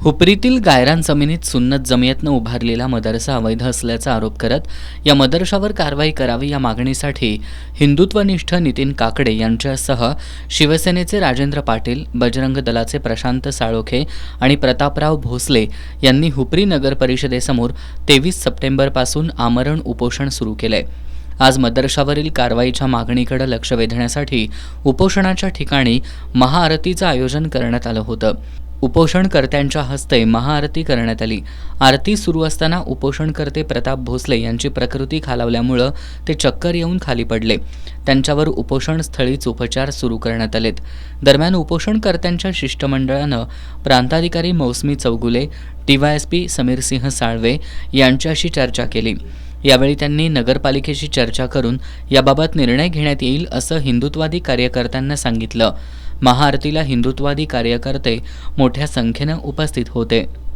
हुपरीतील गायरान जमिनीत सुन्नत जमियतनं उभारलेला मदरसा अवैध असल्याचा आरोप करत या मदरशावर कारवाई करावी या मागणीसाठी हिंदुत्वनिष्ठ नितीन काकडे यांच्यासह शिवसेनेचे राजेंद्र पाटील, बजरंग दलाचे प्रशांत साळोखे आणि प्रतापराव भोसले यांनी हुपरी नगर परिषदेसमोर 23 सप्टेंबरपासून आमरण उपोषण सुरू केलंय. आज मदरशावरील कारवाईच्या मागणीकडे लक्ष वेधण्यासाठी उपोषणाच्या ठिकाणी महाआरतीचं आयोजन करण्यात आलं होतं. उपोषणकर्त्यांच्या हस्ते महाआरती करण्यात आली. आरती सुरू असताना उपोषणकर्ते प्रताप भोसले यांची प्रकृती खालावल्यामुळं ते चक्कर येऊन खाली पडले. त्यांच्यावर उपोषणस्थळीच उपचार सुरू करण्यात आलेत. दरम्यान उपोषणकर्त्यांच्या शिष्टमंडळानं प्रांताधिकारी मौसमी चौगुले, DYSP समीरसिंह साळवे यांच्याशी चर्चा केली. यावेळी त्यांनी नगरपालिकेशी चर्चा करून याबाबत निर्णय घेण्यात येईल असं हिंदुत्वादी कार्यकर्त्यांना सांगितलं. महाआरतीला हिंदुत्वादी कार्यकर्ते मोठ्या संख्येनं उपस्थित होते.